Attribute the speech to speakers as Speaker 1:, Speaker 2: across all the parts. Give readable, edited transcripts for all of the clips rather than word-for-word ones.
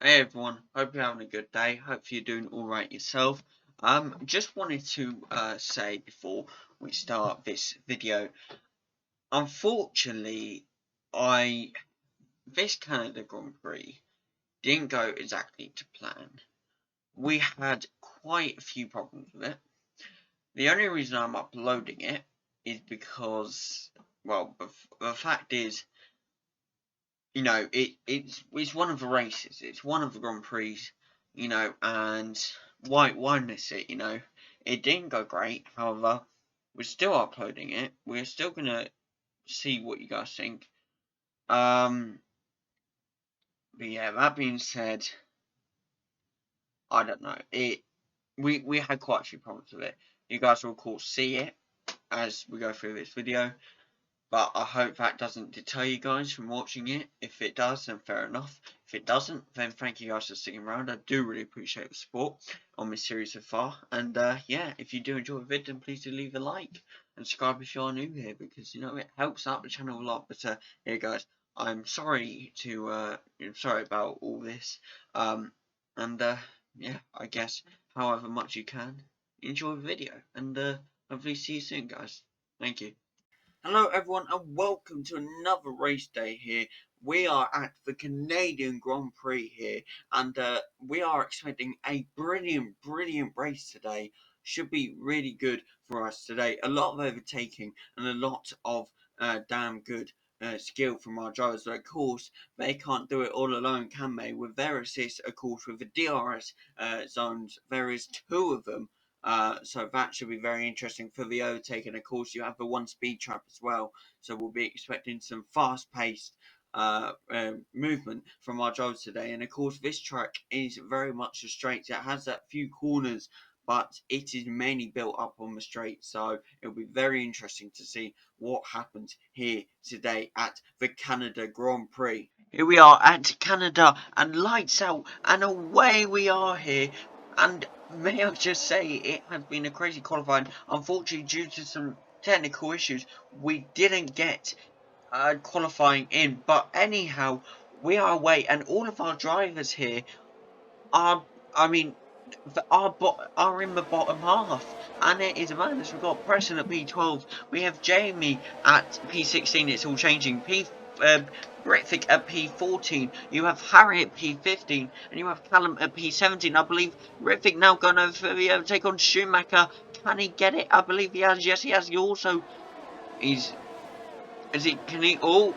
Speaker 1: Hey everyone, hope you're having a good day. Hope you're doing alright yourself. Just wanted to say before we start this video, unfortunately, this Canada Grand Prix didn't go exactly to plan. We had quite a few problems with it. The only reason I'm uploading it is because, well, the fact is, it's one of the races. It's one of the Grand Prix, and why miss it? It didn't go great. However, we're still uploading it. We're still gonna see what you guys think. But yeah, that being said, I don't know. We had quite a few problems with it. You guys will of course see it as we go through this video. But I hope that doesn't deter you guys from watching it. If it does, then fair enough. If it doesn't, then thank you guys for sticking around. I do really appreciate the support on this series so far. And yeah, if you do enjoy the video, then please do leave a like and subscribe if you are new here, because it helps out the channel a lot. But yeah, guys, I'm sorry about all this. And yeah, I guess however much you can, enjoy the video, and hopefully see you soon, guys. Thank you. Hello everyone and welcome to another race day here. We are at the Canadian Grand Prix here, and we are expecting a brilliant race today. Should be really good for us today. A lot of overtaking and a lot of damn good skill from our drivers. But of course, they can't do it all alone, can they? With their assist, of course, with the DRS zones, there is two of them. So that should be very interesting for the overtake. And of course, you have the one speed trap as well. So we'll be expecting some fast-paced movement from our drivers today. And of course, this track is very much a straight. It has that few corners, but it is mainly built up on the straight. So it'll be very interesting to see what happens here today at the Canada Grand Prix. Here we are at Canada, and lights out, and away we are here. And may I just say, it has been a crazy qualifying. Unfortunately, due to some technical issues, we didn't get qualifying in. But anyhow, we are away, and all of our drivers here are, are in the bottom half. And it is madness. We've got Preston at P12. We have Jamie at P16. It's all changing. Britvic at P14, you have Harry at P15, and you have Callum at P17. I believe Britvic now going over for the overtake on Schumacher. Can he get it? I believe he has. Yes, he has. He also can he? Oh,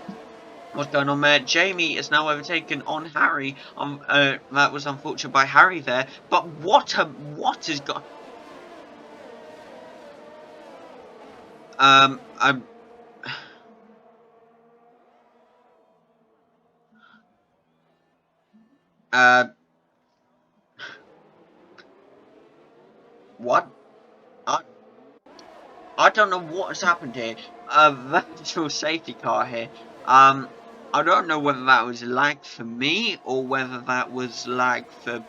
Speaker 1: what's going on there? Jamie is now overtaken on Harry. That was unfortunate by Harry there. But what has got? I'm. What? I don't know what has happened here. Virtual safety car here. I don't know whether that was lag for me or whether that was lag for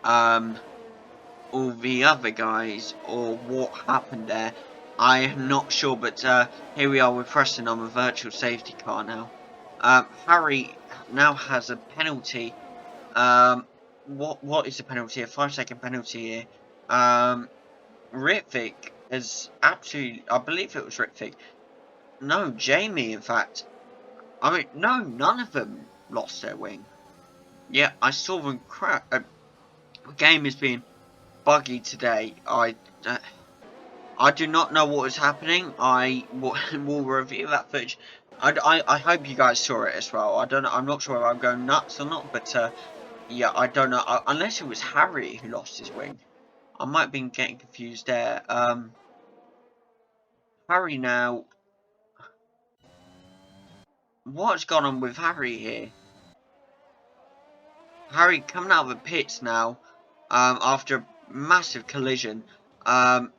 Speaker 1: all the other guys, or what happened there. I am not sure, but here we are with Preston on the virtual safety car now. Harry now has a penalty. What is the penalty? A 5-second penalty here. Ritvic is absolutely, I believe it was Ritvic. No, Jamie, in fact. I mean, no, none of them lost their wing. Yeah, I saw them crack. The game is being buggy today. I do not know what is happening. I will review that footage. I hope you guys saw it as well. I don't know. I'm not sure if I'm going nuts or not, but yeah, I don't know. Unless it was Harry who lost his wing. I might have been getting confused there. Harry now. What's gone on with Harry here? Harry coming out of the pits now, after a massive collision. I'm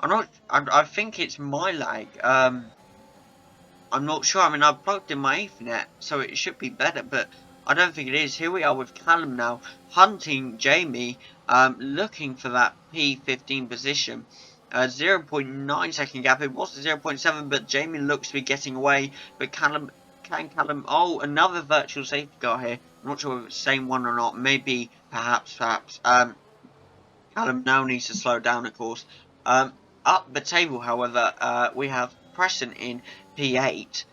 Speaker 1: not. I think it's my lag. I'm not sure. I mean, I've plugged in my Ethernet, so it should be better, but I don't think it is. Here we are with Callum now, hunting Jamie, looking for that P15 position. 0.9 second gap. It was 0.7, but Jamie looks to be getting away. But Callum, oh, another virtual safety car here. I'm not sure if it's the same one or not. Maybe, perhaps. Callum now needs to slow down, of course. Up the table, however, we have Preston in P8.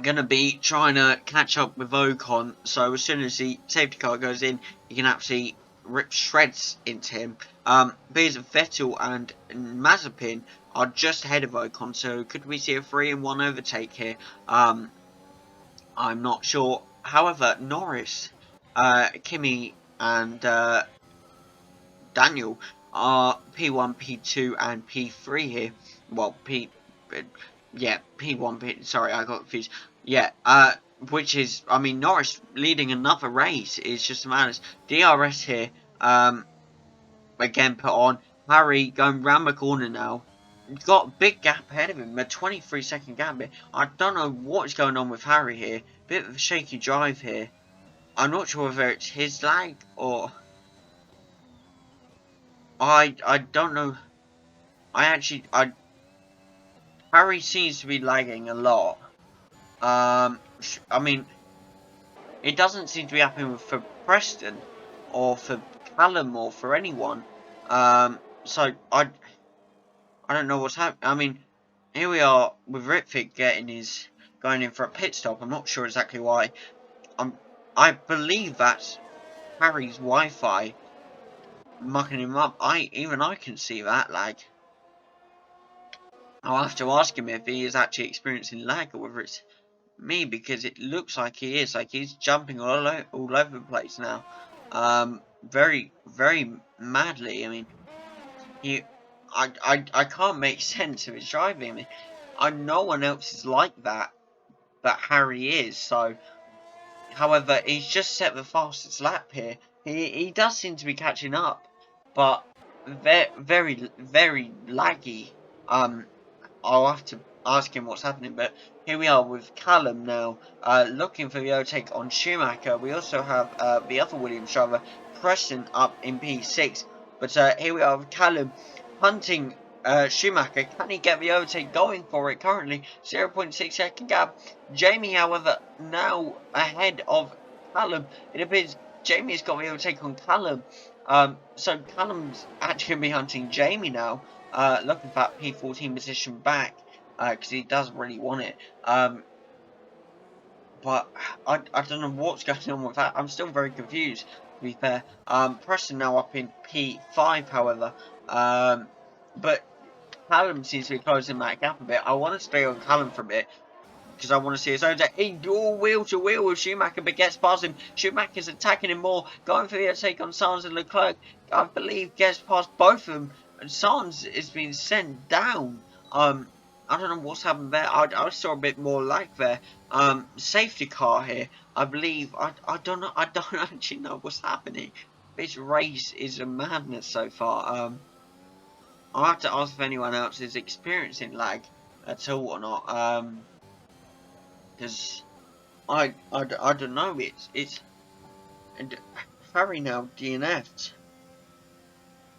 Speaker 1: Going to be trying to catch up with Ocon, so as soon as the safety car goes in, you can actually rip shreds into him. Because Vettel and Mazepin are just ahead of Ocon, so could we see a 3-1 overtake here? I'm not sure. However, Norris, Kimi and Daniel are P1, P2 and P3 here. Well, P1, sorry, I got confused. Yeah, which is, I mean, Norris leading another race is just madness. DRS here, again put on. Harry going round the corner now. Got a big gap ahead of him, a 23-second gap here. I don't know what's going on with Harry here. Bit of a shaky drive here. I'm not sure whether it's his lag or... I don't know. Harry seems to be lagging a lot. I mean, it doesn't seem to be happening for Preston or for Callum or for anyone. So I don't know what's happening. I mean, here we are with Ritvick going in for a pit stop. I'm not sure exactly why. I believe that's Harry's Wi-Fi mucking him up. Even I can see that lag. I'll have to ask him if he is actually experiencing lag or whether it's me, because it looks like he is. Like he's jumping all over the place now. Very, very madly. I mean, I can't make sense of his driving. I mean, no one else is like that, but Harry is. So, however, he's just set the fastest lap here. He does seem to be catching up, but very, very laggy. I'll have to ask him what's happening, but here we are with Callum now, looking for the overtake on Schumacher. We also have the other Williams driver, Preston, up in P6, but here we are with Callum hunting Schumacher. Can he get the overtake? Going for it currently, 0.6 second gap. Jamie, however, now ahead of Callum. It appears Jamie's got the overtake on Callum. So Callum's actually going to be hunting Jamie now. Looking for that P14 position back, because he does really want it. But I don't know what's going on with that. I'm still very confused, to be fair. Preston now up in P5, however. But Callum seems to be closing that gap a bit. I want to stay on Callum for a bit, because I want to see his own. He dual wheel to wheel with Schumacher, but gets past him. Schumacher's attacking him more, going for the attack on Sainz and Leclerc. I believe gets past both of them. And Sainz is being sent down. I don't know what's happened there. I saw a bit more lag there. Safety car here. I believe. I don't know. I don't actually know what's happening. This race is a madness so far. I'll have to ask if anyone else is experiencing lag at all or not. Because I don't know. It's and Harry now DNF'd.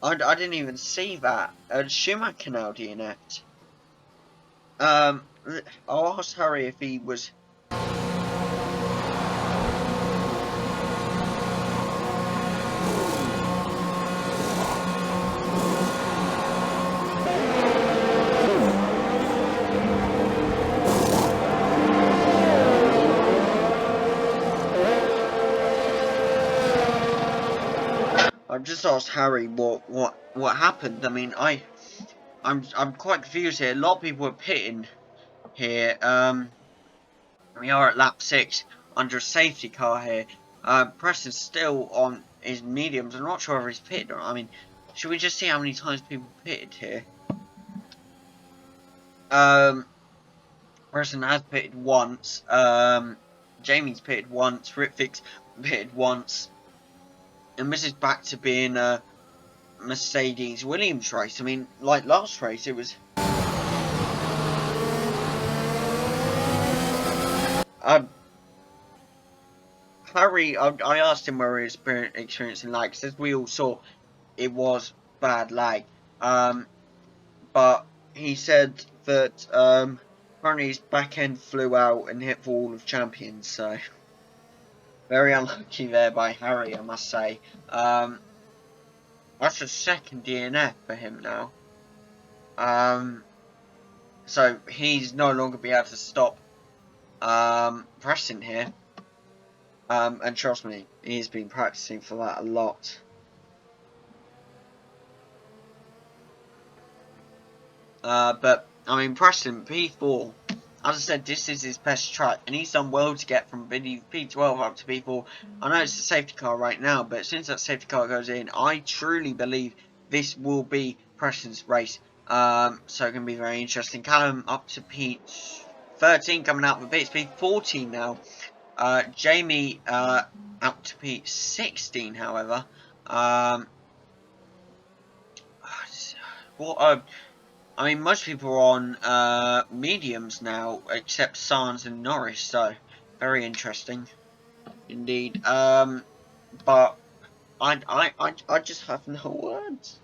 Speaker 1: I didn't even see that. Schumacher now DNF'd. I'll ask Harry if he was... I've just asked Harry what happened. I mean, I'm quite confused here. A lot of people are pitting here. We are at lap 6 under a safety car here. Preston's still on his mediums. I'm not sure if he's pitted or not. I mean, should we just see how many times people pitted here? Preston has pitted once. Jamie's pitted once. Ritvik's pitted once. And this is back to being a Mercedes-Williams race. I mean, like last race, it was... Harry, I asked him where he was experiencing lag, because as we all saw, it was bad lag. But he said that apparently his back end flew out and hit the wall of champions, so very unlucky there by Harry, I must say. That's a second DNF for him now. So he's no longer be able to stop Preston here. And trust me, he's been practicing for that a lot. But I mean, Preston P4. As I said, this is his best track, and he's done well to get from P12 up to P4. I know it's a safety car right now, but since that safety car goes in, I truly believe this will be Preston's race. So it's going to be very interesting. Callum up to P13 coming out of the pits, P14 now. Jamie out to P16, however. I mean, most people are on mediums now, except Sarnes and Norris, so very interesting indeed. But I just have no words.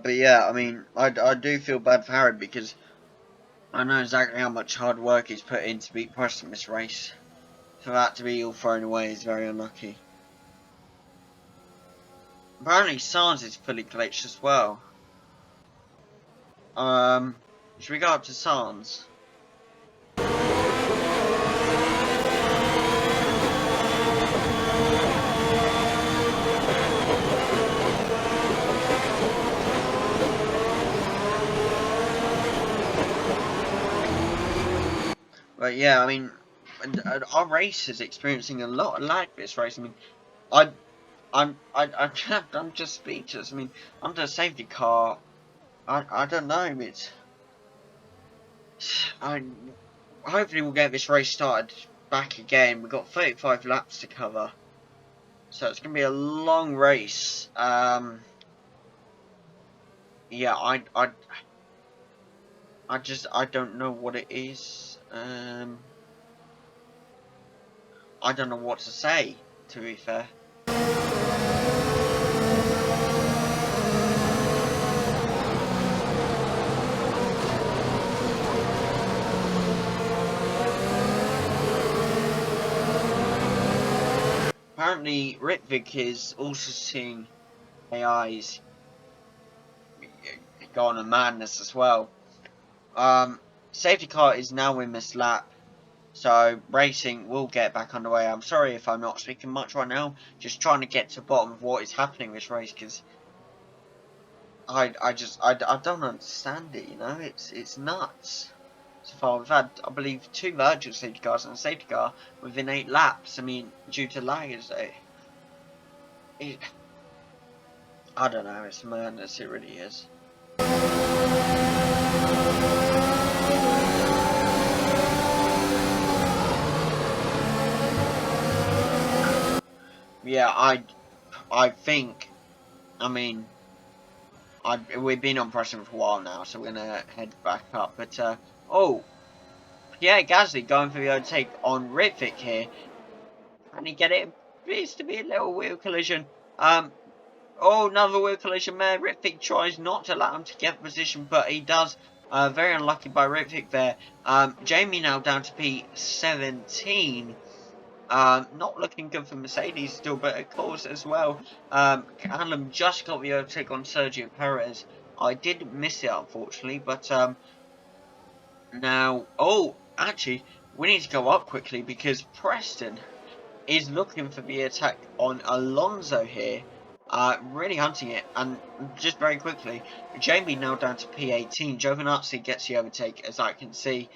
Speaker 1: But yeah, I mean, I do feel bad for Harry because I know exactly how much hard work he's put in to beat Preston this race. For that to be all thrown away is very unlucky. Apparently Sarnes is fully glitched as well. Should we go up to Sarnes? But yeah, I mean, our race is experiencing a lot of lag this race. I mean, I'm just speechless. I mean, under a safety car, I don't know. Hopefully we'll get this race started back again. We've got 35 laps to cover, so it's gonna be a long race. Yeah, I don't know what it is. I don't know what to say, to be fair. Apparently, Ritvik is also seeing AIs go on a madness as well. Safety car is now in this lap, so racing will get back underway. I'm sorry if I'm not speaking much right now, just trying to get to the bottom of what is happening this race, because I don't understand it, you know, it's nuts. So far we've had, I believe, 2 virtual safety cars and a safety car within 8 laps. I mean, due to lag, I don't know, it's madness, it really is. Yeah, I think, I mean, we've been on Preston for a while now, so we're gonna head back up. But oh, Pierre Gasly going for the overtake on Ritvik here, and he get it. Appears to be a little wheel collision. Oh, another wheel collision there. Ritvik tries not to allow him to get position, but he does. Very unlucky by Ritvik there. Jamie now down to P17. Not looking good for Mercedes still, but of course as well. Callum just got the overtake on Sergio Perez. I did miss it, unfortunately, but now, oh, actually, we need to go up quickly because Preston is looking for the attack on Alonso here. really hunting it. And just very quickly, Jamie now down to P18. Giovinazzi gets the overtake, as I can see,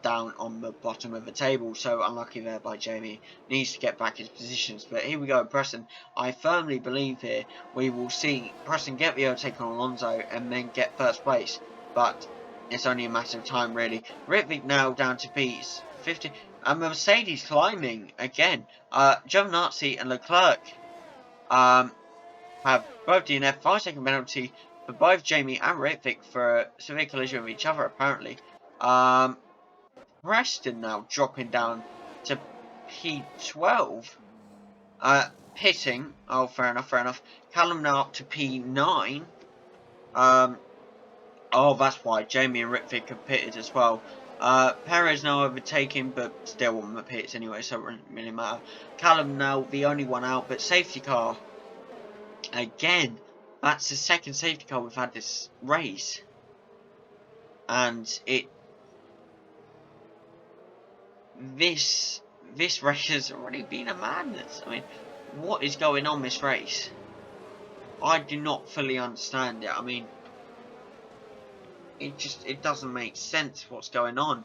Speaker 1: down on the bottom of the table. So unlucky there by Jamie. Needs to get back his positions. But here we go, Preston. I firmly believe here we will see Preston get the overtake on Alonso and then get first place. But it's only a matter of time, really. Ritvic now down to P50. And Mercedes climbing again. Giovinazzi and Leclerc have both DNF 5-second penalty for both Jamie and Ritvic for a severe collision with each other, apparently. Preston now dropping down to P12. Pitting. Oh, fair enough, fair enough. Callum now up to P9. Oh, that's why Jamie and Ritvic have pitted as well. Perez now overtaking, but still on the pits anyway, so it doesn't really matter. Callum now the only one out, but safety car. Again, that's the second safety car we've had this race. And this race has already been a madness. I mean, what is going on this race? I do not fully understand it. I mean, it doesn't make sense what's going on.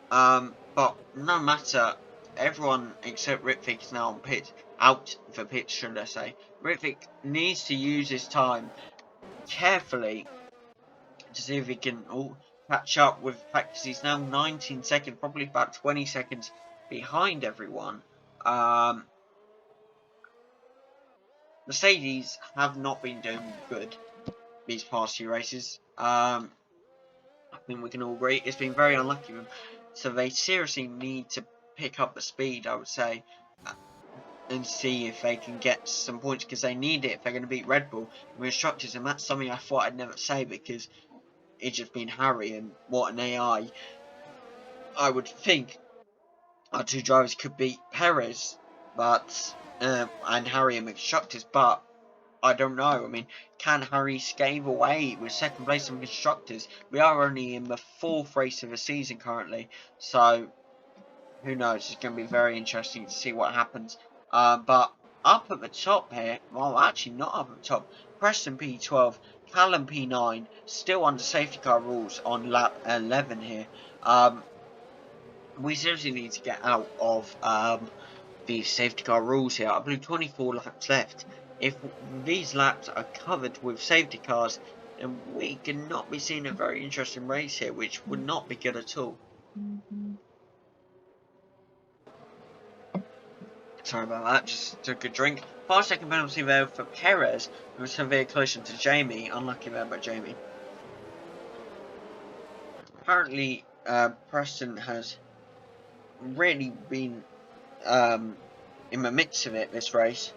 Speaker 1: But no matter, everyone except Ritvic is now on pit, out for pit, should I say. Ritvic needs to use his time carefully to see if he can catch up with the fact that he's now 19 seconds, probably about 20 seconds behind everyone. Mercedes have not been doing good these past few races. I think we can all agree it's been very unlucky with them. So they seriously need to pick up the speed, I would say, and see if they can get some points, because they need it if they're going to beat Red Bull and Constructors. And that's something I thought I'd never say, because it's just been Harry, and what an AI. I would think our two drivers could beat Perez, but and Harry and Constructors, but I don't know. I mean, can Harry scave away with second place in Constructors? We are only in the 4th race of the season currently, so who knows? It's going to be very interesting to see what happens. But up at the top here, well, actually not up at the top. Preston P12, Callum P9, still under safety car rules on lap 11 here. We seriously need to get out of the safety car rules here. I believe 24 laps left. If these laps are covered with safety cars, then we cannot be seeing a very interesting race here, which would not be good at all. Sorry about that, just took a drink. 5-second penalty there for Perez, who was severe collision to Jamie. Unlucky there by Jamie. Apparently, Preston has really been in the midst of it this race.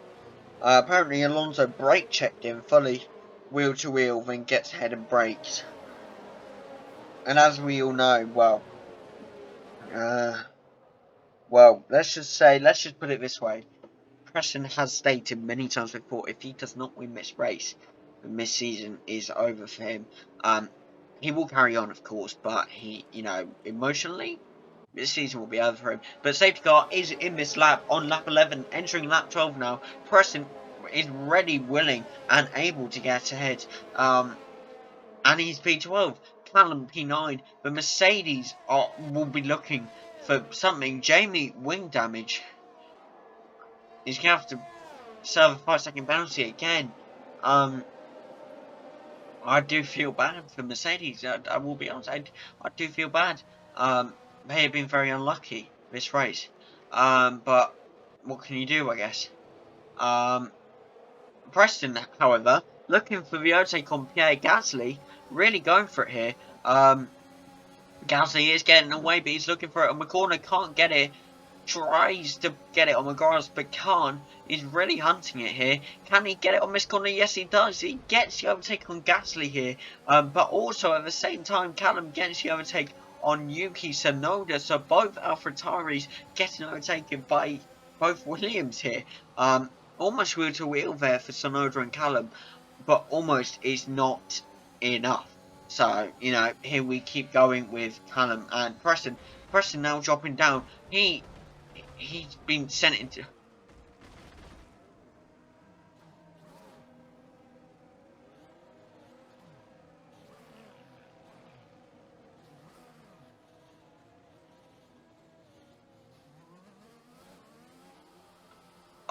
Speaker 1: Apparently Alonso brake checked him fully, wheel to wheel, then gets ahead and brakes. And as we all know, well, let's just put it this way. Preston has stated many times before, if he does not win this race, then this season is over for him. He will carry on, of course, but he, emotionally, this season will be over for him. But safety car is in this lap, on lap 11, entering lap 12 now. Preston is ready, willing, and able to get ahead. And he's P12, Callum P9. The Mercedes will be looking for something. Jamie, wing damage. He's going to have to serve a 5-second penalty again. I do feel bad for Mercedes. I will be honest. I do feel bad. They have been very unlucky this race. But what can you do, I guess? Preston, however, looking for the overtake on Pierre Gasly. Really going for it here. Gasly is getting away, but he's looking for it on the corner. Can't get it. Tries to get it on the grass, but can't. He's really hunting it here. Can he get it on this corner? Yes, he does. He gets the overtake on Gasly here. But also at the same time, Callum gets the overtake on Yuki Tsunoda. So both AlphaTauris getting overtaken by both Williams here. Almost wheel to wheel there for Tsunoda and Callum, but almost is not enough. So, here we keep going with Callum and Preston. Preston now dropping down. He's been sent into...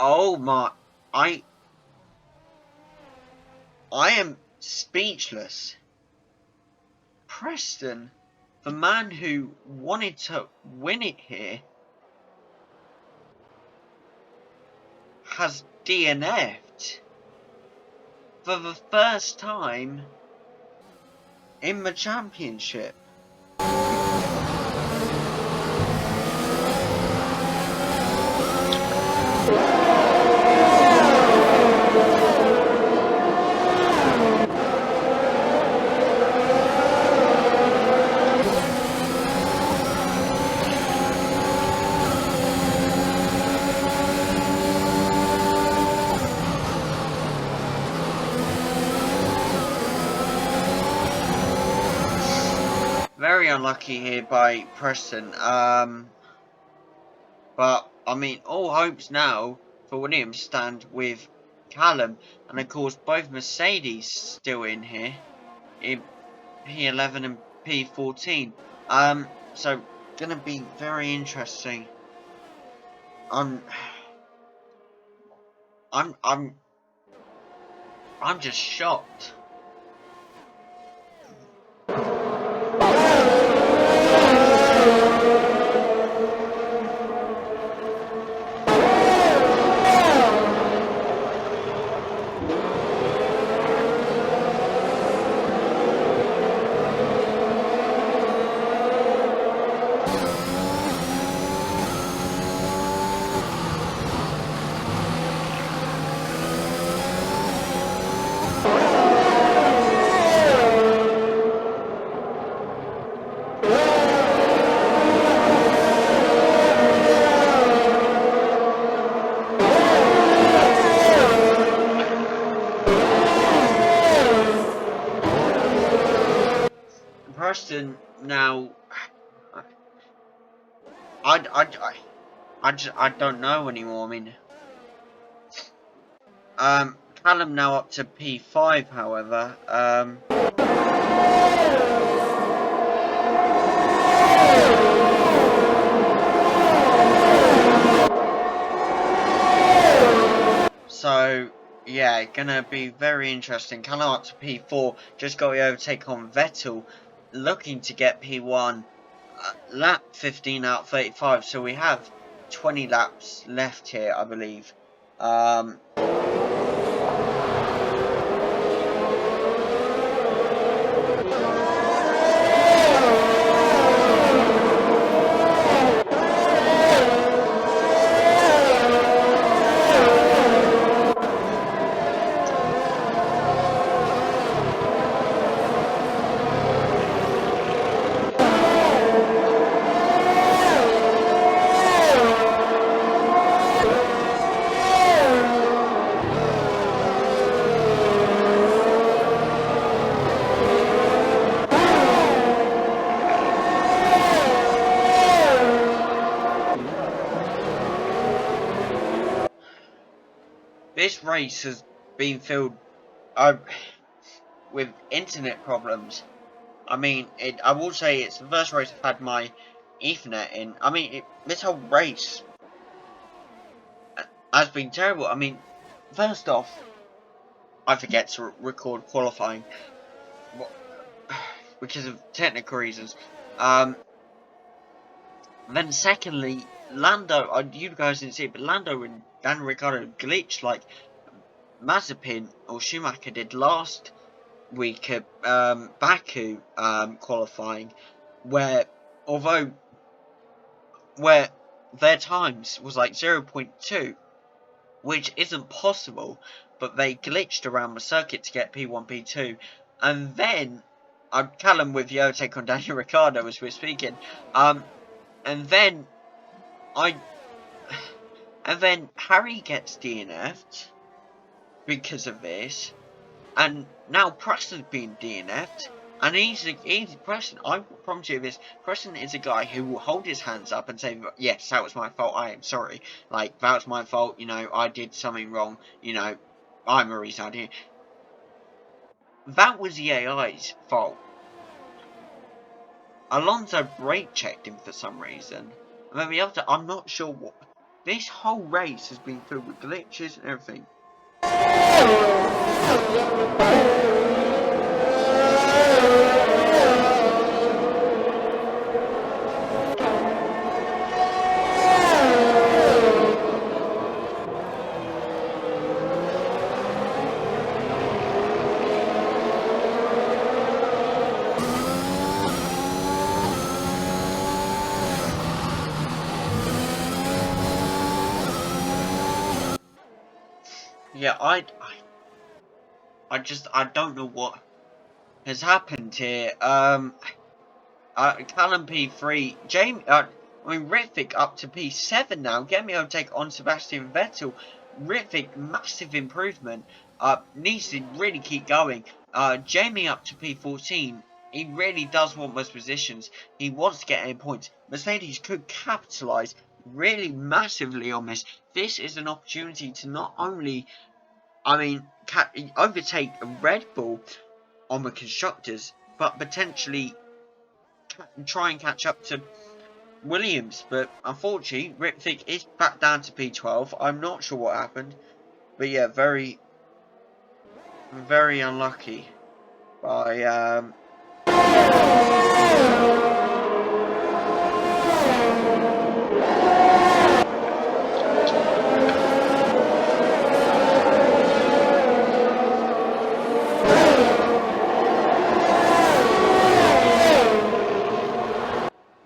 Speaker 1: Oh my, I am speechless. Preston, the man who wanted to win it here, has DNF'd for the first time in the championship. Very unlucky here by Preston. But I mean, all hopes now for Williams stand with Callum, and of course both Mercedes still in here in P11 and P14. So gonna be very interesting. I'm just shocked. Preston now, I don't know anymore. I mean, Callum now up to P5, however. So yeah, gonna be very interesting. Callum up to P4, just got to overtake on Vettel, looking to get P1, lap 15 out 35. So we have 20 laps left here, I believe. This race has been filled with internet problems. I mean, I will say it's the first race I've had my Ethernet in. I mean, this whole race has been terrible. I mean, first off, I forget to record qualifying because of technical reasons. Then secondly, Lando, you guys didn't see it, but Lando and Daniel Ricciardo glitched like Mazepin or Schumacher did last week at Baku qualifying, where their times was like 0.2, which isn't possible, but they glitched around the circuit to get P1, P2, and then Callum with the overtake on Daniel Ricciardo as we're speaking, and then Harry gets DNF'd because of this, and now Preston's been DNF'd, and he's Preston. I promise you this: Preston is a guy who will hold his hands up and say, "Yes, that was my fault. I am sorry. Like that was my fault. You know, I did something wrong. You know, I'm a reason I did." That was the AI's fault. Alonso brake checked him for some reason. And then the other, I'm not sure what. This whole race has been filled with glitches and everything. Yeah, I don't know what has happened here. Callum P3, Jamie, Ritvic up to P7 now. Get me take on Sebastian Vettel. Ritvic, massive improvement. Needs to really keep going. Jamie up to P14. He really does want most positions. He wants to get 8 points. Mercedes could capitalise really massively on this. This is an opportunity to not only, overtake Red Bull on the constructors, but potentially try and catch up to Williams. But unfortunately, Ritvic is back down to P12. I'm not sure what happened, but yeah, very, very unlucky by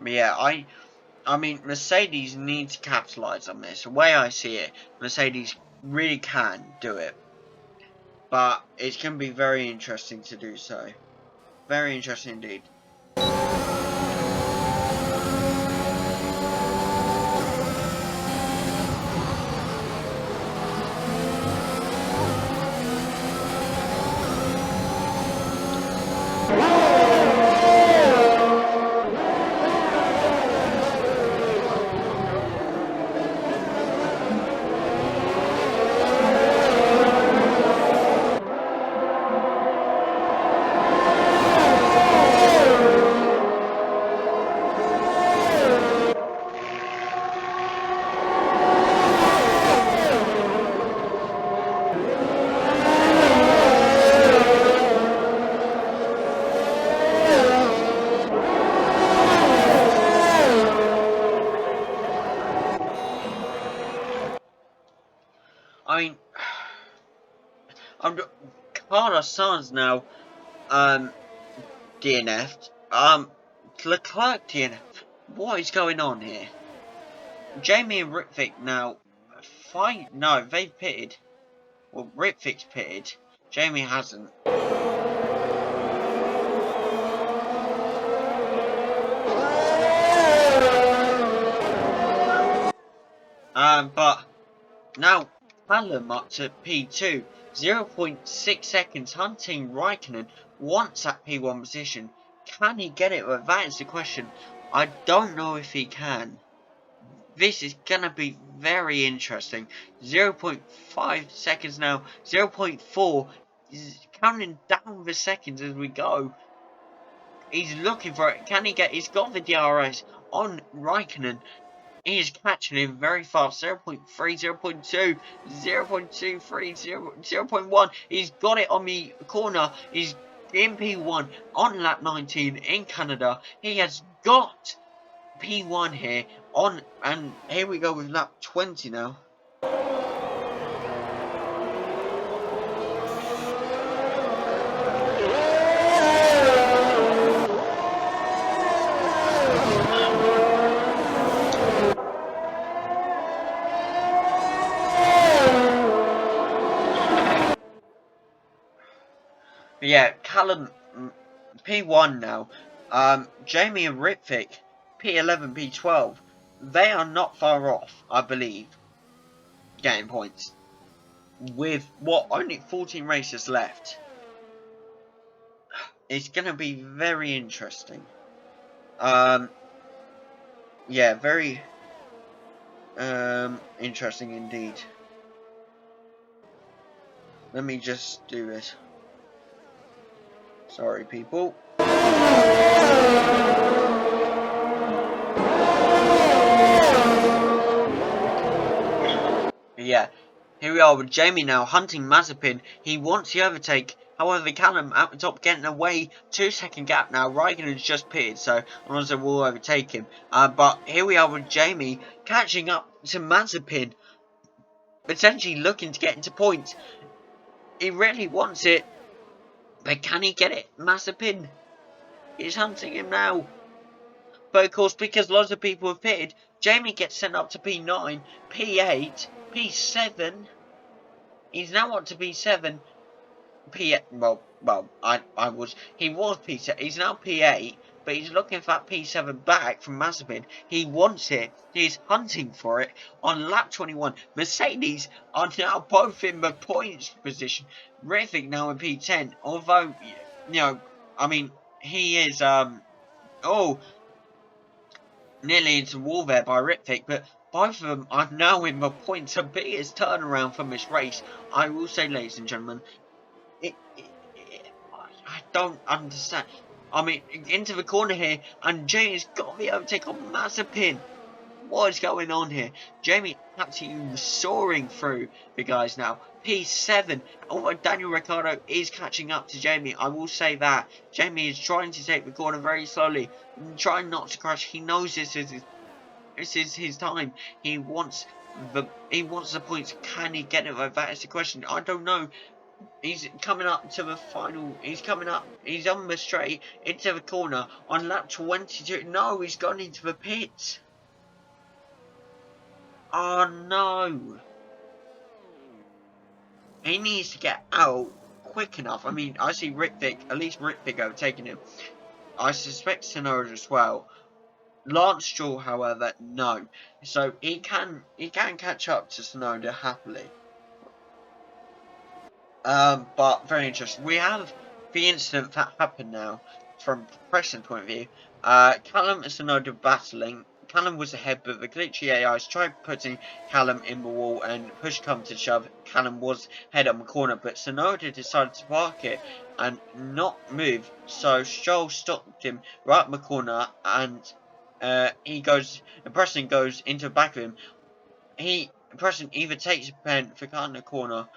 Speaker 1: yeah, I mean, Mercedes needs to capitalise on this. The way I see it, Mercedes really can do it. But it's going to be very interesting to do so. Very interesting indeed. I mean, Carlos Sainz now, DNF'd. Leclerc DNF. What is going on here? Jamie and Ritvic now, no, they've pitted. Well, Ritvic's pitted. Jamie hasn't. But now Callum up to P2, 0.6 seconds, hunting Raikkonen once at P1 position. Can he get it? Well, that is the question. I don't know if he can. This is gonna be very interesting. 0.5 seconds now, 0.4, counting down the seconds as we go. He's looking for it. Can he get? He's got the DRS on Raikkonen. He is catching him very fast. 0.3, 0.2, 0.23, 0.1. He's got it on the corner. He's in P1 on lap 19 in Canada. He has got P1 here on, and here we go with lap 20 now. Yeah, Callum P1 now. Jamie and Ritvic P11, P12. They are not far off, I believe, getting points. With what, only 14 races left. It's gonna be very interesting. Yeah, very interesting indeed. Let me just do this. Sorry, people. Here we are with Jamie now hunting Mazepin. He wants the overtake. However, Callum at the top getting away. 2-second gap now. Raikkonen's just pitted, so Alonso will overtake him. But here we are with Jamie catching up to Mazepin. Potentially looking to get into points. He really wants it. But can he get it? Mazepin is hunting him now. But of course, because lots of people have pitted, Jamie gets sent up to P9, P8, P7. He's now up to P7. He was P7. He's now P8, but he's looking for that P7 back from Mazepin. He wants it. He's hunting for it on lap 21. Mercedes are now both in the points position. Rivik now in P10, although I mean, he is nearly into wall there by Rivik, but both of them are now in the points. A biggest turnaround from this race, I will say, ladies and gentlemen. I don't understand. I mean, into the corner here, and Jamie's got the overtake on Mazepin. What is going on here? Jamie absolutely soaring through the guys now. P7. Although Daniel Ricciardo is catching up to Jamie, I will say that. Jamie is trying to take the corner very slowly, trying not to crash. He knows this is his time. He wants the points. Can he get it? That is the question. I don't know. He's coming up to the final. He's coming up. He's on the straight into the corner on lap 22. No, he's gone into the pits. Oh no. He needs to get out quick enough. I mean, I see at least Rivik overtaking him. I suspect Tsunoda as well. Lance Stroll, however, no. So he can catch up to Tsunoda happily. But very interesting. We have the incident that happened now from Preston's point of view. Callum and Tsunoda battling. Callum was ahead, but the glitchy AIs tried putting Callum in the wall and push come to shove. Callum was head on the corner, but Tsunoda decided to park it and not move. So Stroll stopped him right in the corner, and Preston goes into the back of him. Preston either takes a pen for cutting the corner,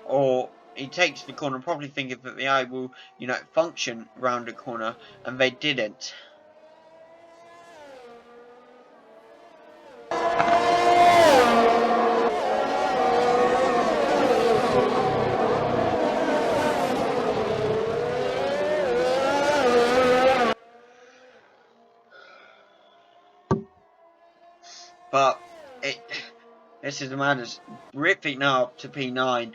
Speaker 1: or he takes the corner probably thinking that the eye will, function round the corner, and they didn't. But this is the madness. Rivik now up to P9.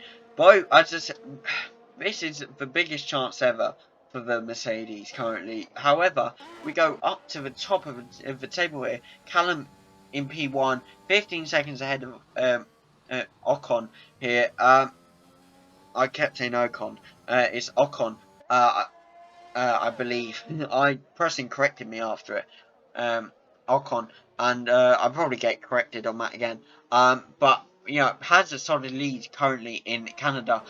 Speaker 1: This is the biggest chance ever for the Mercedes currently. However, we go up to the top of the table here. Callum in P1, 15 seconds ahead of Ocon here. I kept saying Ocon. It's Ocon. I believe. Preston corrected me after it. Ocon, and I'll probably get corrected on that again. But has a solid lead currently in Canada.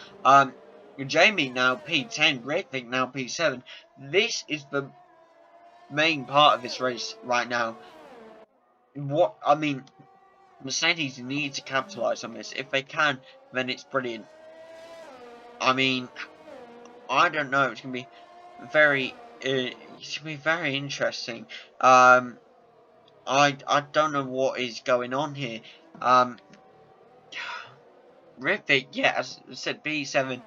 Speaker 1: Jamie now P10, Rivik now P7. This is the main part of this race right now. Mercedes need to capitalise on this. If they can, then it's brilliant. I mean, I don't know. It's gonna be very interesting. I don't know what is going on here. Rivik, yeah, as I said, B7.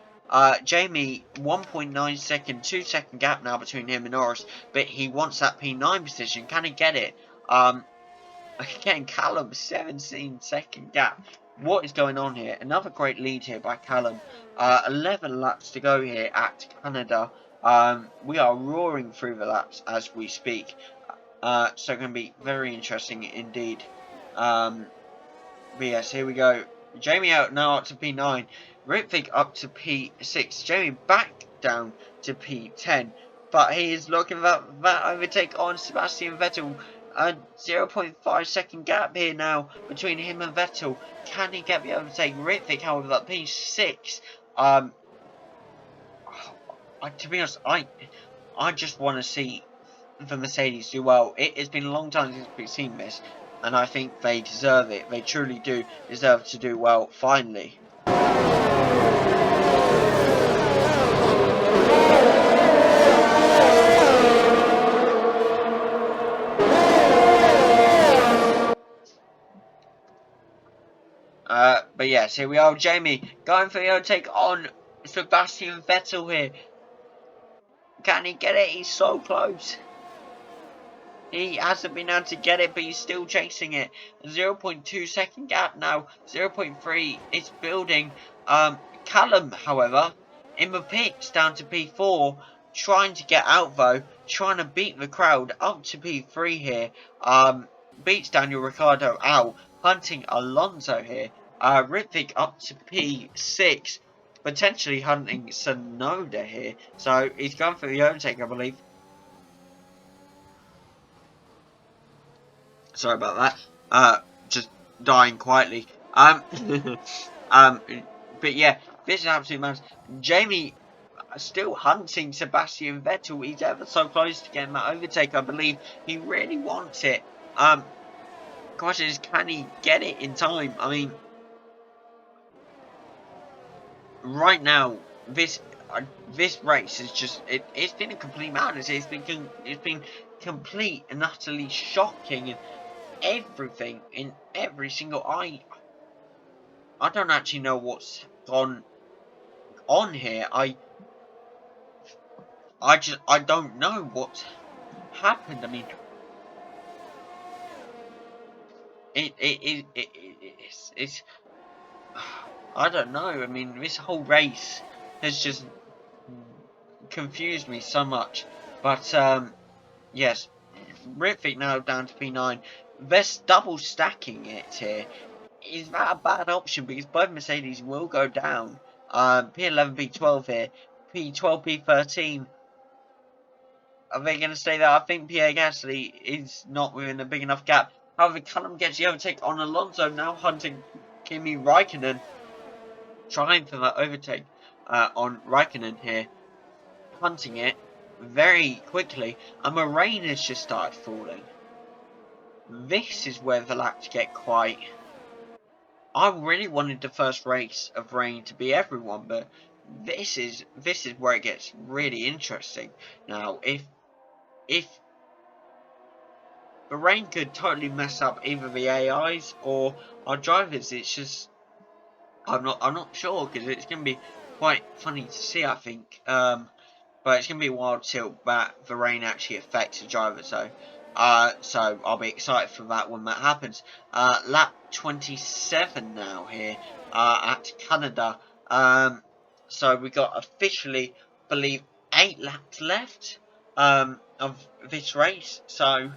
Speaker 1: Jamie, 1.9 second, 2-second gap now between him and Norris, but he wants that P9 position. Can he get it? Again, Callum, 17-second gap. What is going on here? Another great lead here by Callum. 11 laps to go here at Canada. We are roaring through the laps as we speak. So it's going to be very interesting indeed. But yes, here we go. Jamie out now up to P9. Rivik up to P6. Jamie back down to P10. But he is looking for that overtake on Sebastian Vettel. A 0.5 second gap here now between him and Vettel. Can he get the overtake? Rivik, however, at P6. To be honest, I just want to see the Mercedes do well. It has been a long time since we've seen this. and I think they deserve it. They truly do deserve to do well finally. But yes, here we are, Jamie going for the overtake on Sebastian Vettel here. Can he get it? He's so close. He hasn't been able to get it, but he's still chasing it. 0.2 second gap now. 0.3. It's building. Callum, however, in the pits down to P4, trying to get out though, trying to beat the crowd up to P3 here. Beats Daniel Ricciardo out, hunting Alonso here. Ritvick up to P6, potentially hunting Sonoda here. So he's going for the overtake, I believe. Sorry about that. Just dying quietly. But yeah, this is absolute madness. Jamie still hunting Sebastian Vettel. He's ever so close to getting that overtake, I believe. He really wants it. Question is, can he get it in time? I mean, right now, this race is just it's been a complete madness. It's been complete and utterly shocking, and everything in every single I don't actually know what's gone on here. I don't know what's happened. I mean, it's I don't know. I mean, this whole race has just confused me so much. But yes, Ritvick now down to P9. They're double stacking it here. Is that a bad option? Because both Mercedes will go down. P11, P12 here. P12, P13. Are they going to stay there? I think Pierre Gasly is not within a big enough gap. However, Callum gets the overtake on Alonso, now hunting Kimi Raikkonen. Trying for that overtake on Raikkonen here. Hunting it very quickly. And the rain has just started falling. This is where the laps get quite... I really wanted the first race of rain to be everyone, but this is where it gets really interesting. Now, if the rain could totally mess up either the AIs or our drivers, it's just I'm not sure, because it's going to be quite funny to see, I think. But it's going to be a while till the rain actually affects the driver. So I'll be excited for that when that happens. Lap 27 now here at Canada. So we got officially, I believe, 8 laps left of this race. So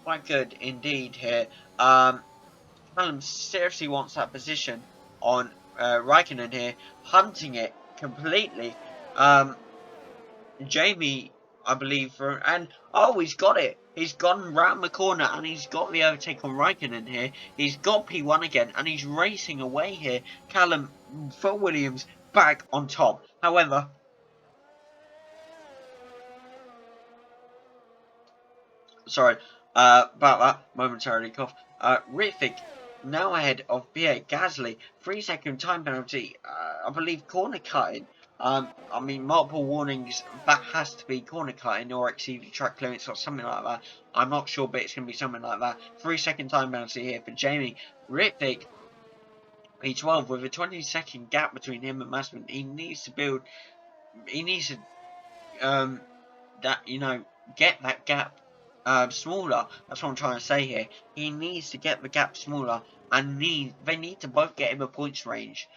Speaker 1: quite good indeed here. Callum seriously wants that position on Raikkonen here, hunting it completely. Jamie, I believe, and oh, he's got it. He's gone round the corner and he's got the overtake on Raikkonen here. He's got P1 again and he's racing away here. Callum for Williams back on top. However, sorry about that, momentarily cough. Ritvick now ahead of Pierre Gasly. 3-second time penalty. I believe corner cutting. I mean, multiple warnings. That has to be corner cutting or exceeding track limits or something like that. I'm not sure, but it's going to be something like that. 3-second time penalty here for Jamie. Ritvick, P12, with a 20-second gap between him and Massman. He needs to build. He needs to, get that gap smaller. That's what I'm trying to say here. He needs to get the gap smaller, and they need to both get him a points range.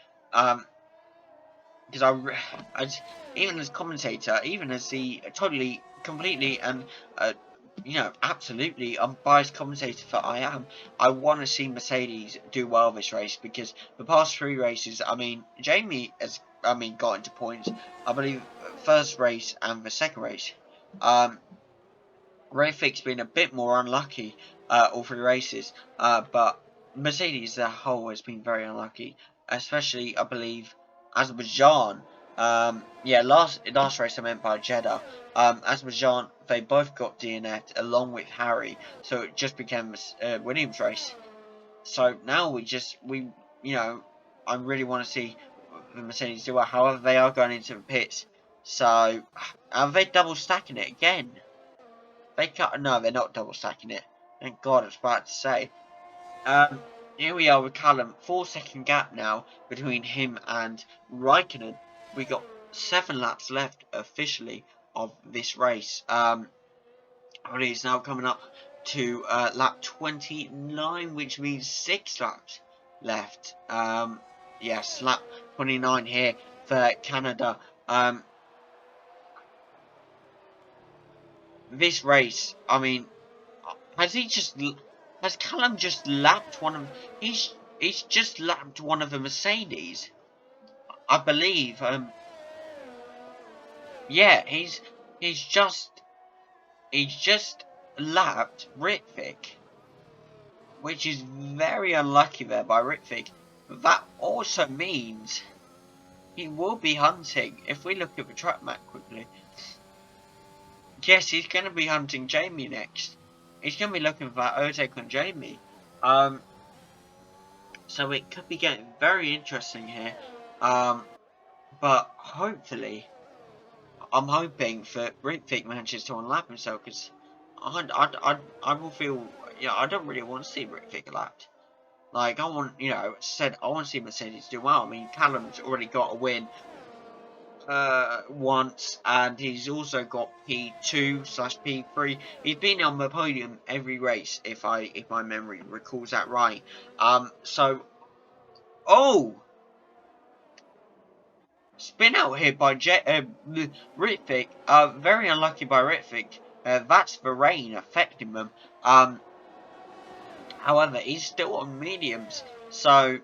Speaker 1: Because even as commentator, even as the totally, completely, and absolutely unbiased commentator that I want to see Mercedes do well this race, because the past 3 races, I mean, Jamie has, got into points. I believe first race and the second race. Ritvick's been a bit more unlucky all 3 races, but Mercedes as a whole has been very unlucky, especially, I believe, Azerbaijan. Yeah, last race I meant by Jeddah. Azerbaijan, they both got DNF'd along with Harry, so it just became a Williams race. So now I really want to see the Mercedes do well. However, they are going into the pits, so are they double stacking it again? No, they're not double stacking it. Thank God, I was about to say. Here we are with Callum, 4-second gap now between him and Raikkonen. We got 7 laps left officially of this race. It's now coming up to lap 29, which means 6 laps left. Yes, lap 29 here for Canada. This race, I mean, has Callum just lapped one of? He's just lapped one of the Mercedes, I believe. Yeah, he's just lapped Ritvic, which is very unlucky there by Ritvic. That also means he will be hunting. If we look at the track map quickly, yes, he's going to be hunting Jamie next. He's going to be looking for that overtake on Jamie. So it could be getting very interesting here. But hopefully, I'm hoping that Ritvic manages to unlap himself, because I will feel, I don't really want to see Ritvic lapped. Like, I want, I want to see Mercedes do well. I mean, Callum's already got a win once, and he's also got P2/P3. He's been on the podium every race, if my memory recalls that right. Spin out here by Ritvic. Very unlucky by Ritvic. That's the rain affecting them. However, he's still on mediums, so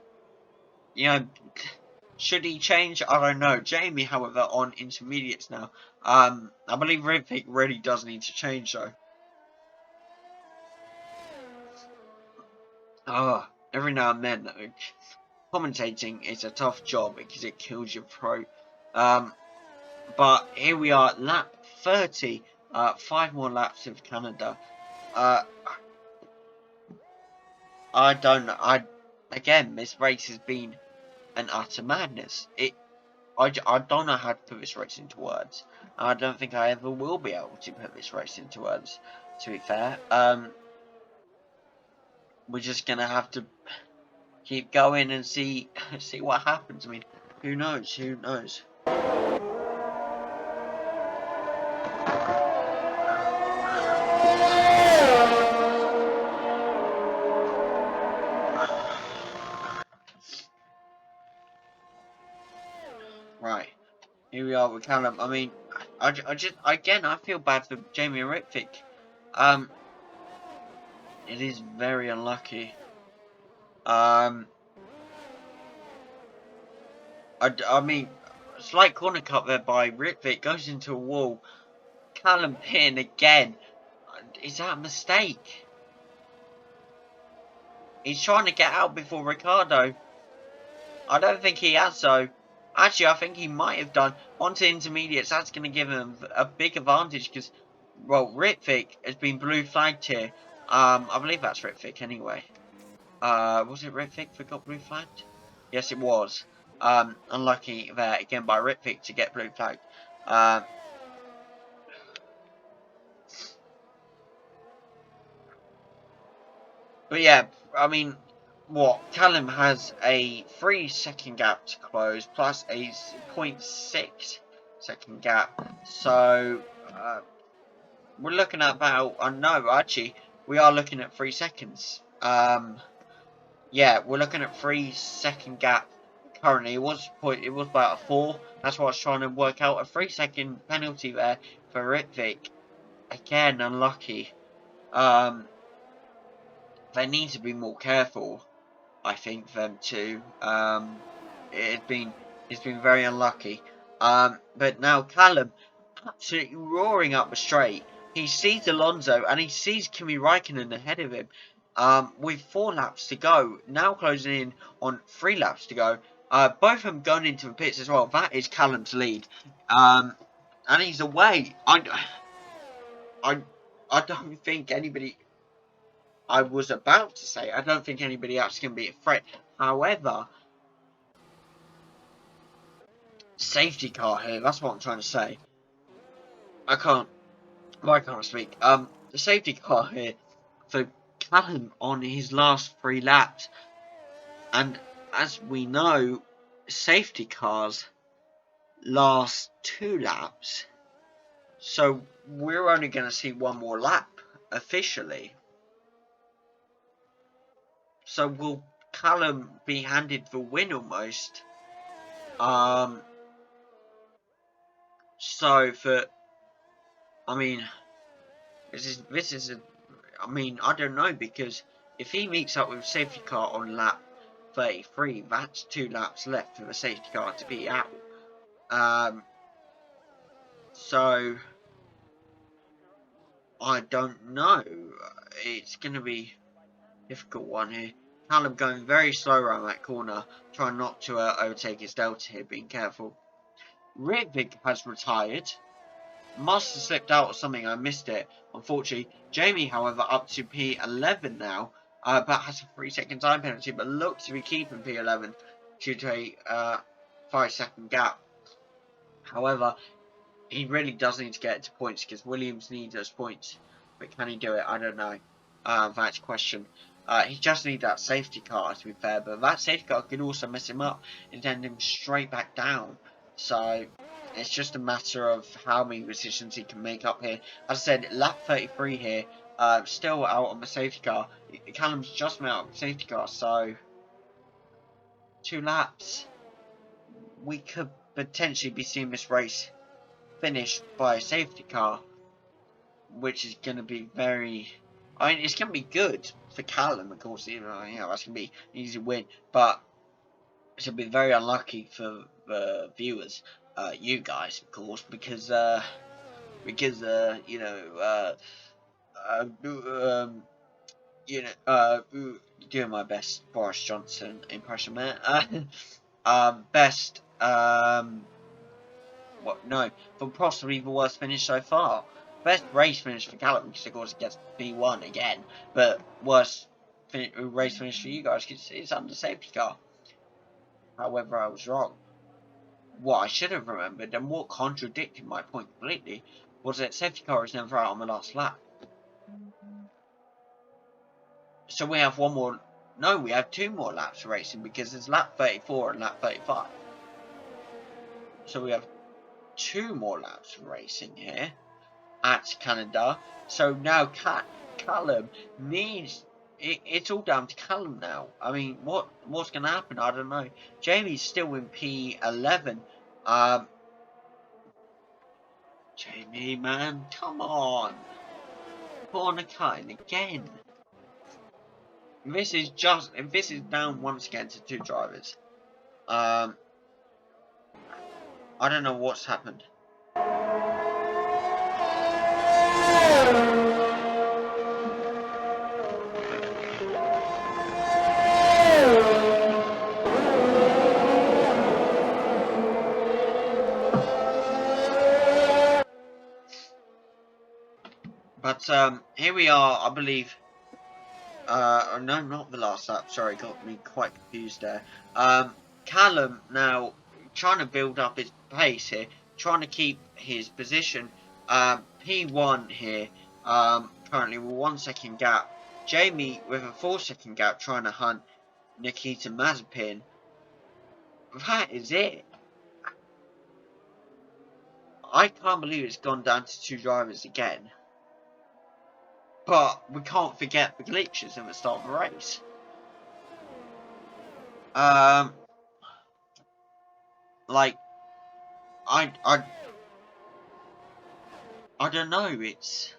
Speaker 1: should he change? I don't know. Jamie, however, on intermediates now. I believe Ritvic really does need to change though. Every now and then, commentating is a tough job because it kills your throat. But here we are, lap 30. 5 more laps of Canada. I don't know. Again, this race has been an utter madness. I don't know how to put this race into words. I don't think I ever will be able to put this race into words, to be fair. We're just gonna have to keep going and see what happens. I mean, who knows? Who knows? Right, here we are with Callum. I mean, I feel bad for Jamie and Ritvic. It is very unlucky. I mean, slight corner cut there by Ritvic, goes into a wall. Callum pitting again. Is that a mistake? He's trying to get out before Ricardo. I don't think he has though. Actually, I think he might have done. Onto intermediates, that's going to give him a big advantage because, well, Ritvic has been blue flagged here. I believe that's Ritvic anyway. Was it Ritvic that got blue flagged? Yes, it was. Unlucky there again by Ritvic to get blue flagged. But yeah, I mean, Callum has a 3-second gap to close, plus a 0.6 second gap. So, we're looking at about, no, actually, we are looking at 3 seconds. Yeah, we're looking at 3-second gap currently. It was about a 4. That's what I was trying to work out. A 3-second penalty there for Ritvic. Again, unlucky. They need to be more careful, I think, them too. It's been very unlucky. But now Callum absolutely roaring up the straight. He sees Alonso and he sees Kimi Raikkonen ahead of him. With 4 laps to go, now closing in on 3 laps to go. Both of them going into the pits as well. That is Callum's lead. and he's away. I don't think anybody. I was about to say I don't think anybody else can be a threat. However, safety car here. That's what I'm trying to say. I can't. Why can't I speak? The safety car here for Callum on his last 3 laps, and as we know, safety cars last 2 laps, so we're only going to see 1 more lap officially. So will Callum be handed the win almost? So for, I mean, this is a, I mean, I don't know, because if he meets up with a safety car on lap 33, that's 2 laps left for the safety car to be out. So I don't know. It's going to be a difficult one here. Callum going very slow around that corner, trying not to overtake his delta here, being careful. Rivik has retired. Must have slipped out or something, I missed it. Unfortunately, Jamie, however, up to P11 now, but has a 3-second time penalty, but looks to be keeping P11 due to a 5-second gap. However, he really does need to get to points, because Williams needs those points. But can he do it? I don't know. That's a question. He just needs that safety car, to be fair, but that safety car can also mess him up and send him straight back down. So it's just a matter of how many decisions he can make up here. As I said, lap 33 here, still out on the safety car. Callum's just out on the safety car, so 2 laps. We could potentially be seeing this race finished by a safety car, which is going to be very... I mean, it's going to be good for Callum, of course. You know, that's going to be an easy win, but it's going to be very unlucky for the viewers, you guys, of course, because you know, doing my best Boris Johnson impression there. For possibly the worst finish so far. Best race finish for Callum, because of course it gets B1 again, but worst race finish for you guys because it's under safety car. However, I was wrong. What I should have remembered, and what contradicted my point completely, was that safety car is never out on the last lap. So we have one more, no, we have 2 more laps of racing, because there's lap 34 and lap 35. So we have 2 more laps of racing here at Canada. So now Callum needs... It's all down to Callum now. I mean, what's going to happen? I don't know. Jamie's still in P11. Jamie, man, come on. Corner cutting again. This is down once again to 2 drivers. I don't know what's happened. But here we are, I believe. No, not the last lap. Sorry, got me quite confused there. Callum now trying to build up his pace here, trying to keep his position. P1 here, currently with 1 second gap. Jamie with a 4-second gap, trying to hunt Nikita Mazepin. That is it. I can't believe it's gone down to 2 drivers again. But we can't forget the glitches at the start of the race. Like, I don't know. It's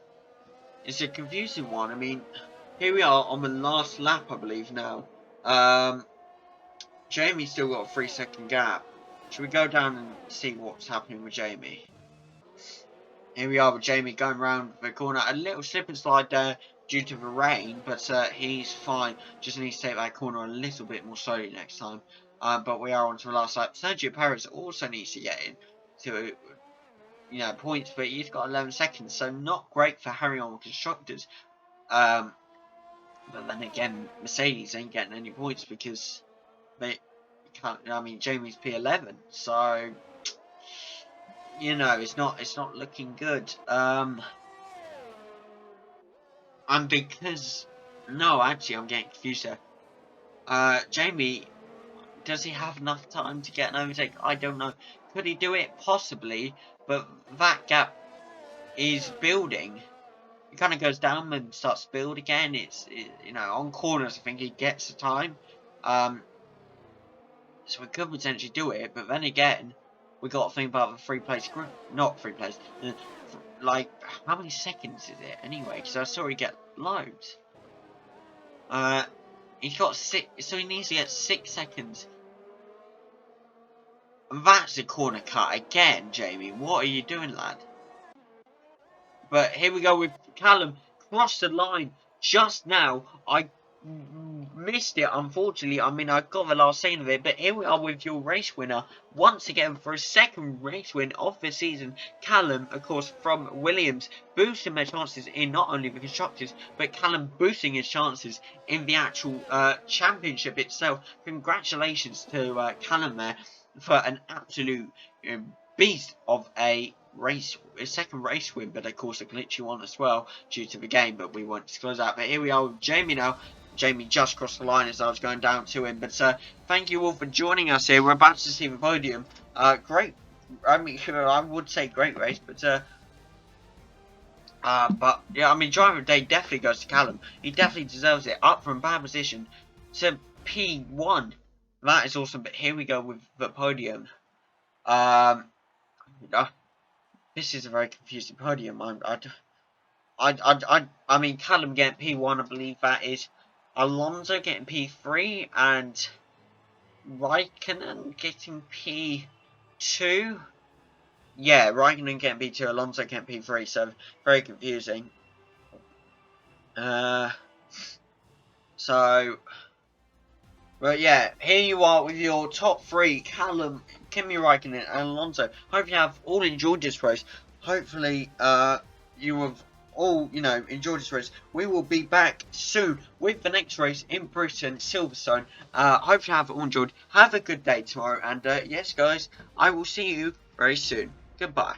Speaker 1: a confusing one. I mean, here we are on the last lap, I believe now. Jamie's still got a 3-second gap. Should we go down and see what's happening with Jamie? Here we are with Jamie going around the corner. A little slip and slide there due to the rain, but he's fine. Just needs to take that corner a little bit more slowly next time. But we are on to the last lap. Sergio Perez also needs to get in to points, but he's got 11 seconds, so not great for Harry on constructors. But then again, Mercedes ain't getting any points because they can't. I mean, Jamie's P11, so it's not looking good. And because no, actually, I'm getting confused there. Jamie, does he have enough time to get an overtake? I don't know. Could he do it? Possibly, but that gap is building. It kind of goes down and starts to build again. On corners, I think he gets the time. So we could potentially do it, but then again, we got to think about the 3 place group. Not 3 place. Like, how many seconds is it anyway? Because I saw he get loads. He's got 6, so he needs to get 6 seconds. And that's a corner cut again, Jamie. What are you doing, lad? But here we go with Callum. Crossed the line just now. I missed it, unfortunately. I mean, I got the last scene of it. But here we are with your race winner. Once again, for a second race win of the season. Callum, of course, from Williams. Boosting their chances in not only the constructors, but Callum boosting his chances in the actual championship itself. Congratulations to Callum there for an absolute beast of a second race win, but of course a glitchy one as well due to the game, but we won't disclose that. But here we are with Jamie now. Jamie just crossed the line as I was going down to him, but thank you all for joining us here. We're about to see the podium. Great, I mean, I would say great race, but yeah, I mean, driver of the day definitely goes to Callum. He definitely deserves it. Up from bad position to P1. That is awesome. But here we go with the podium. This is a very confusing podium. I mean, Callum getting P1, I believe that is Alonso getting P3, and Raikkonen getting P2. Yeah, Raikkonen getting P2, Alonso getting P3, so very confusing. But yeah, here you are with your top 3, Callum, Kimi Raikkonen and Alonso. Hope you have all enjoyed this race. Hopefully, you have all, enjoyed this race. We will be back soon with the next race in Britain, Silverstone. Hope you have all enjoyed. Have a good day tomorrow. And yes, guys, I will see you very soon. Goodbye.